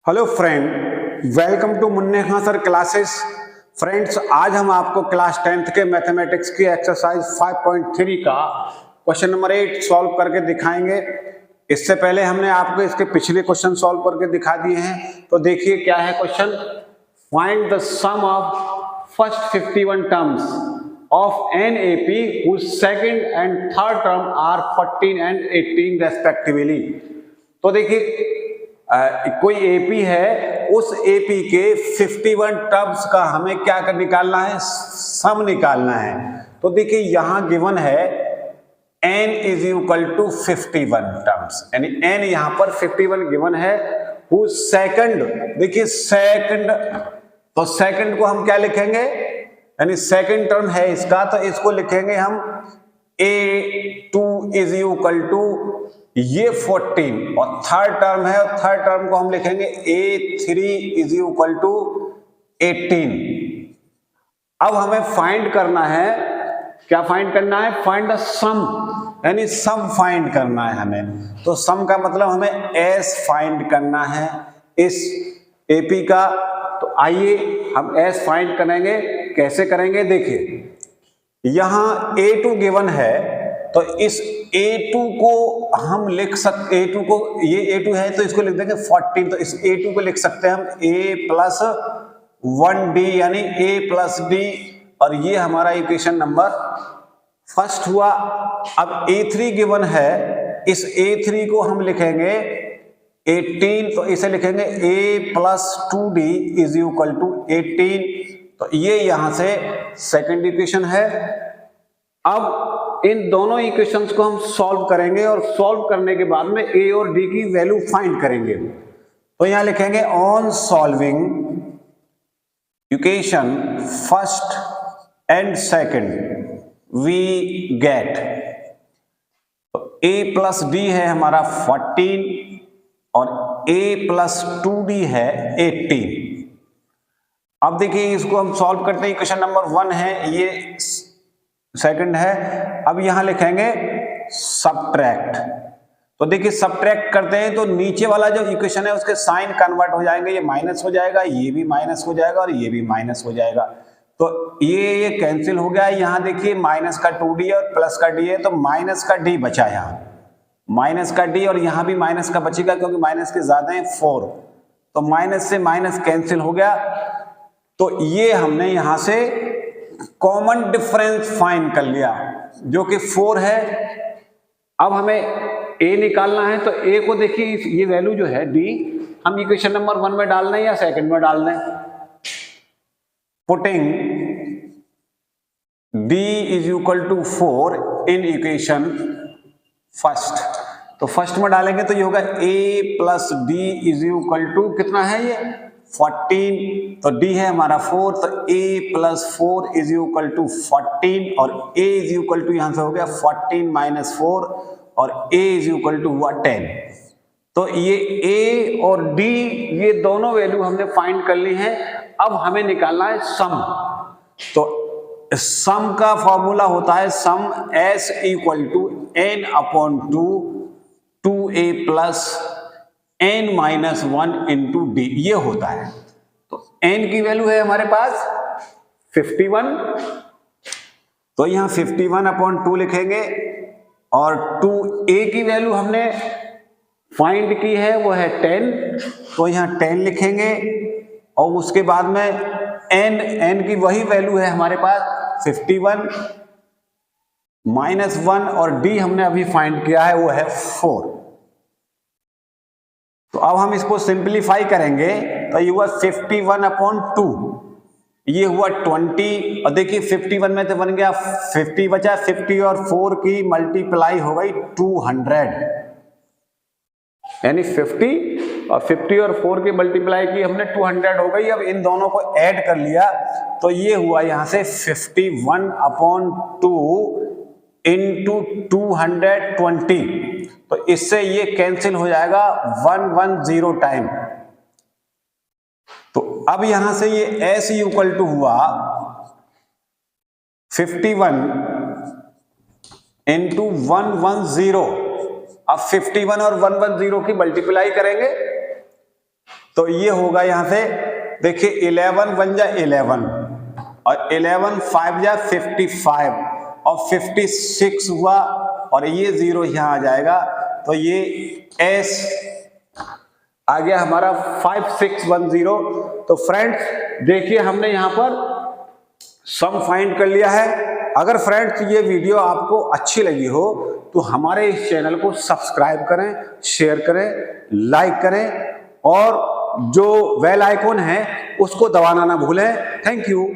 Hello friend, welcome to मुन्ने खां sir classes. Friends, आज हम आपको क्लास 10th के मैथमेटिक्स की एक्सरसाइज 5.3 का क्वेश्चन नंबर 8 सॉल्व करके दिखाएंगे। इससे पहले हमने आपको इसके पिछले क्वेश्चन सॉल्व करके दिखा दिए हैं। तो देखिए क्या है question. Find the sum of first 51 terms of an AP whose second and third term are 14 and 18 respectively. तो देखिए कोई एपी है, उस एपी के 51 टर्म्स का हमें क्या कर निकालना है, सम निकालना है। तो देखिए यहां गिवन है n is equal to 51 terms, यानी n यहां पर 51 गिवन है। whose सेकंड, देखिए सेकंड, तो सेकंड को हम क्या लिखेंगे, यानी सेकंड टर्म है इसका, तो इसको लिखेंगे हम a2 इज इक्वल टू ये 14, और थर्ड टर्म है, और थर्ड टर्म को हम लिखेंगे a3 इज इक्वल टू 18। अब हमें फाइंड करना है, क्या फाइंड करना है, फाइंड द सम, यानी सम फाइंड करना है हमें। तो सम का मतलब हमें s फाइंड करना है इस एपी का। तो आइए हम s फाइंड करेंगे। कैसे करेंगे, देखिए यहां a2 गिवन है, तो इस a2 को हम लिख सकते, a2 को, ये a2 है तो इसको लिख देंगे 14, तो इस a2 को लिख सकते हैं हम a प्लस 1d, यानी a प्लस d, और ये हमारा इक्वेशन नंबर फर्स्ट हुआ। अब a3 गिवन है, इस a3 को हम लिखेंगे 18, तो इसे लिखेंगे a plus 2d is equal to 18। तो ये यहां से सेकेंड इक्वेशन है। अब इन दोनों इक्वेशंस को हम सॉल्व करेंगे, और सॉल्व करने के बाद में a और d की वैल्यू फाइंड करेंगे। तो यहां लिखेंगे on solving equation first and second we get, तो a प्लस d है हमारा 14 और a प्लस 2d है 18। अब देखिए इसको हम सॉल्व करते हैं। इक्वेशन नंबर 1 है, ये सेकंड है। अब यहां लिखेंगे सबट्रैक्ट। तो देखिए सबट्रैक्ट करते हैं तो नीचे वाला जो इक्वेशन है उसके साइन कन्वर्ट हो जाएंगे, ये माइनस हो जाएगा, ये भी माइनस हो जाएगा, और ये भी माइनस हो जाएगा। तो ये कैंसिल हो गया। यहां देखिए माइनस का 2d और प्लस का d है, तो माइनस का d बचा यहां, माइनस का d, और यहां भी माइनस का बचेगा क्योंकि माइनस के ज्यादा है 4, तो माइनस से माइनस कैंसिल हो गया। तो ये हमने यहां से कॉमन डिफरेंस फाइंड कर लिया जो कि 4 है। अब हमें a निकालना है, तो a को देखिए ये वैल्यू जो है d, हम इक्वेशन नंबर 1 में डाल दें या सेकंड में डाल दें। Putting d is equal to 4 in equation first, तो फर्स्ट में डालेंगे तो ये होगा a plus d is equal to कितना है, ये 14, तो d है हमारा 4, तो a plus 4 is equal to 14, और a इज इक्वल टू यहां से हो गया 14 माइनस 4, और a इज इक्वल टू हुआ 10। तो ये a और d, ये दोनों वैल्यू हमने फाइंड कर ली है। अब हमें निकालना है सम। तो सम का फॉर्मूला होता है sum s equal to n upon 2a plus n minus 1 into d, ये होता है। तो n की वैल्यू है हमारे पास 51, तो यहां 51 अपॉन 2 लिखेंगे, और 2a की वैल्यू हमने फाइंड की है वो है 10, तो यहां 10 लिखेंगे, और उसके बाद में n की वही वैल्यू है हमारे पास 51 माइनस 1, और d हमने अभी फाइंड किया है वो है 4। तो अब हम इसको सिंप्लीफाई करेंगे, तो ये हुआ 51 अपॉन 2, ये हुआ 20, और देखिए 51 में तो बन गया 50 बचा, 50 और 4 की मल्टीप्लाई हो गई 200, यानी 50 और 50 और 4 की मल्टीप्लाई की हमने 200 हो गई। अब इन दोनों को ऐड कर लिया, तो ये हुआ यहां से 51 अपॉन 2 इंटू 220, तो इससे ये कैंसिल हो जाएगा 110 टाइम। तो अब यहां से ये s इक्वल टू हुआ 51 इंटू 110। अब 51 और 110 की मल्टीप्लाई करेंगे, तो ये होगा यहां से, देखिए 11 बन जा 11 और 11 5 जा 55 और 56 हुआ और ये 0 यहां आ जाएगा, तो ये S आ गया हमारा 5610। तो फ्रेंड्स देखिए हमने यहां पर सम फाइंड कर लिया है। अगर फ्रेंड्स ये वीडियो आपको अच्छी लगी हो तो हमारे इस चैनल को सब्सक्राइब करें, शेयर करें, लाइक करें और जो बेल आइकॉन है उसको दबाना ना भूलें। Thank you.